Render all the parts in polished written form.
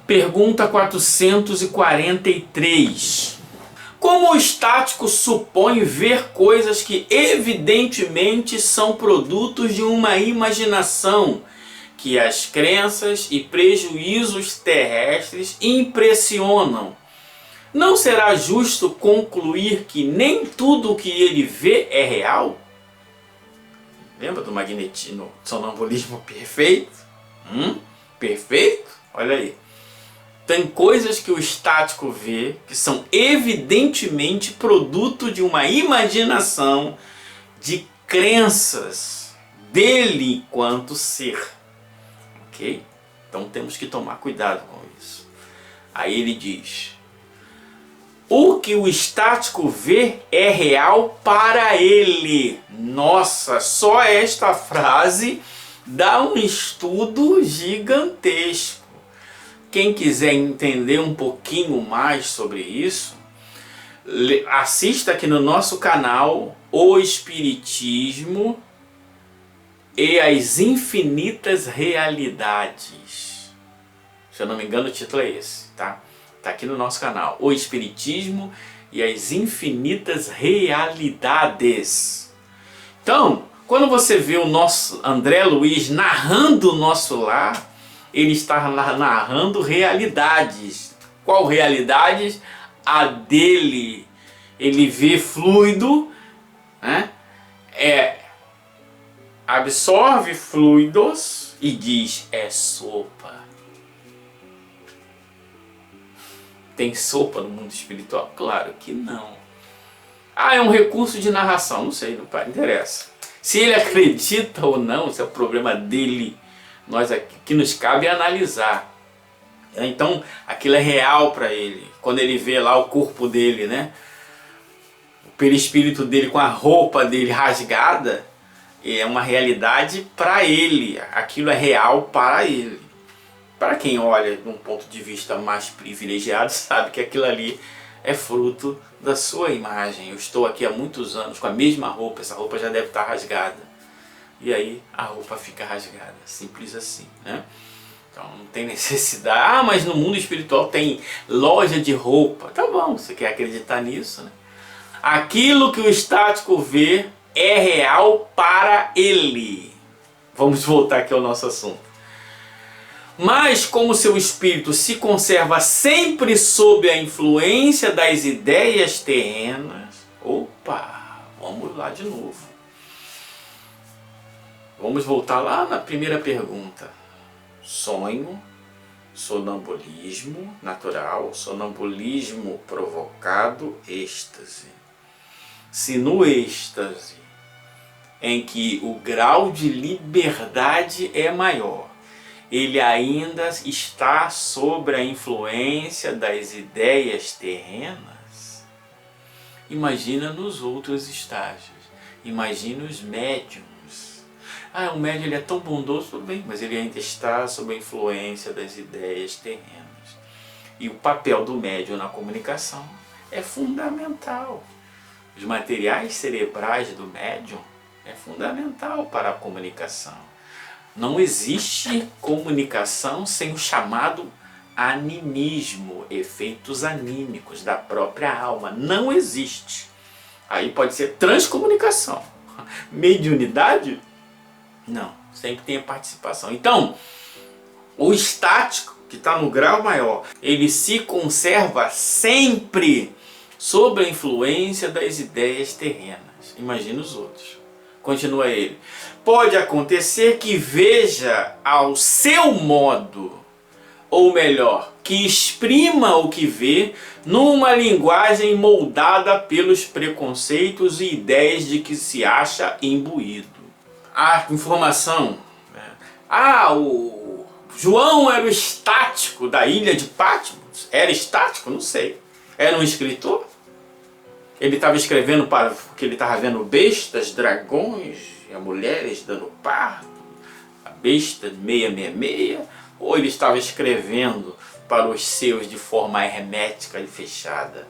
Pergunta 443. Como o estático supõe ver coisas que evidentemente são produtos de uma imaginação que as crenças e prejuízos terrestres impressionam? Não será justo concluir que nem tudo o que ele vê é real? Lembra do magnetismo, sonambulismo perfeito? Perfeito? Olha aí. Tem coisas que o estático vê que são evidentemente produto de uma imaginação, de crenças dele enquanto ser. Ok? Então temos que tomar cuidado com isso. Aí ele diz: o que o estático vê é real para ele. Nossa, só esta frase dá um estudo gigantesco. Quem quiser entender um pouquinho mais sobre isso, assista aqui no nosso canal O Espiritismo e as Infinitas Realidades. Se eu não me engano, o título é esse, tá? Tá aqui no nosso canal, O Espiritismo e as Infinitas Realidades. Então, quando você vê o nosso André Luiz narrando o nosso lar, ele está narrando realidades. Qual realidades? A dele. Ele vê fluido, né? Absorve fluidos e diz: é sopa. Tem sopa no mundo espiritual? Claro que não. É um recurso de narração. Não sei, não interessa. Se ele acredita ou não, esse é o problema dele. Nós aqui, que nos cabe analisar. Então, aquilo é real para ele. Quando ele vê lá o corpo dele, né? O perispírito dele com a roupa dele rasgada, é uma realidade para ele. Aquilo é real para ele. Para quem olha de um ponto de vista mais privilegiado, sabe que aquilo ali é fruto da sua imagem. Eu estou aqui há muitos anos com a mesma roupa, essa roupa já deve estar rasgada. E aí a roupa fica rasgada, simples assim, né? Então não tem necessidade. Mas no mundo espiritual tem loja de roupa. Tá bom, você quer acreditar nisso, né? Aquilo que o estático vê é real para ele. Vamos voltar aqui ao nosso assunto. Mas como seu espírito se conserva sempre sob a influência das ideias terrenas, vamos lá de novo. Vamos voltar lá na primeira pergunta. Sonho, sonambulismo natural, sonambulismo provocado, êxtase. Se no êxtase, em que o grau de liberdade é maior, ele ainda está sob a influência das ideias terrenas, imagina nos outros estágios. Imagina os médiums. O médium ele é tão bondoso, tudo bem, mas ele ainda está sob a influência das ideias terrenas. E o papel do médium na comunicação é fundamental. Os materiais cerebrais do médium é fundamental para a comunicação. Não existe comunicação sem o chamado animismo, efeitos anímicos da própria alma. Não existe. Aí pode ser transcomunicação. Mediunidade? Não, sempre tem a participação. Então, o estático, que está no grau maior, ele se conserva sempre sob a influência das ideias terrenas. Imagina os outros. Continua ele. Pode acontecer que veja ao seu modo, ou melhor, que exprima o que vê numa linguagem moldada pelos preconceitos e ideias de que se acha imbuído. A informação, o João era o estático da ilha de Patmos. Era estático? Não sei. Era um escritor? Ele estava escrevendo para que ele estava vendo bestas, dragões, mulheres dando parto, a besta 666, ou ele estava escrevendo para os seus de forma hermética e fechada?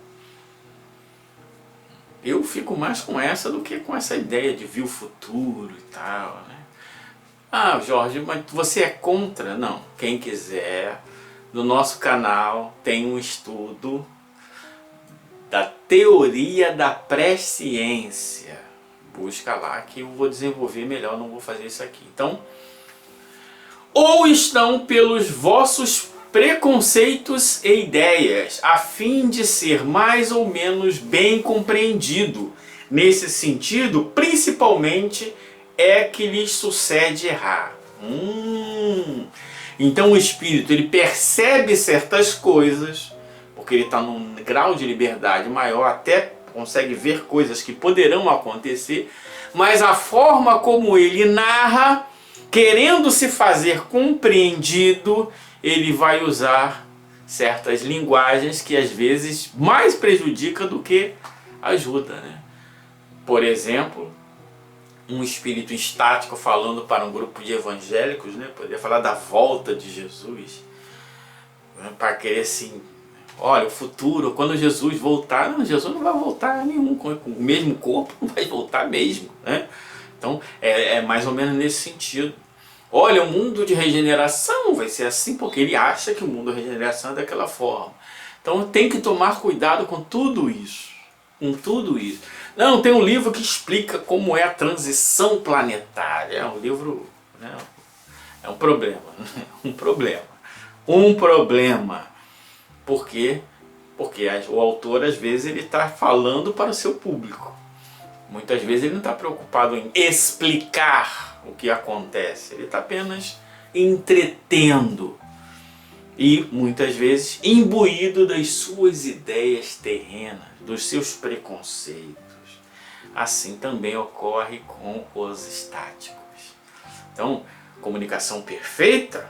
Eu fico mais com essa do que com essa ideia de ver o futuro e tal, né? Jorge, mas você é contra? Não, quem quiser no nosso canal tem um estudo da teoria da presciência. Busca lá que eu vou desenvolver melhor, não vou fazer isso aqui. Então, ou estão pelos vossos preconceitos e ideias, a fim de ser mais ou menos bem compreendido. Nesse sentido, principalmente, é que lhes sucede errar. Então o espírito ele percebe certas coisas, porque ele está num grau de liberdade maior, até consegue ver coisas que poderão acontecer, mas a forma como ele narra, querendo se fazer compreendido, ele vai usar certas linguagens que às vezes mais prejudica do que ajuda, né? Por exemplo, um espírito estático falando para um grupo de evangélicos, né? Poderia falar da volta de Jesus, né? Para querer assim, olha, o futuro, quando Jesus voltar, não, Jesus não vai voltar nenhum, com o mesmo corpo não vai voltar mesmo, né? Então é mais ou menos nesse sentido. Olha, o mundo de regeneração vai ser assim porque ele acha que o mundo de regeneração é daquela forma. Então tem que tomar cuidado com tudo isso. Com tudo isso. Não, tem um livro que explica como é a transição planetária. É um livro, né? É um problema. Um problema. Um problema. Por quê? Porque o autor às vezes ele está falando para o seu público. Muitas vezes ele não está preocupado em explicar o que acontece. Ele está apenas entretendo. E muitas vezes imbuído das suas ideias terrenas, dos seus preconceitos. Assim também ocorre com os estáticos. Então, comunicação perfeita?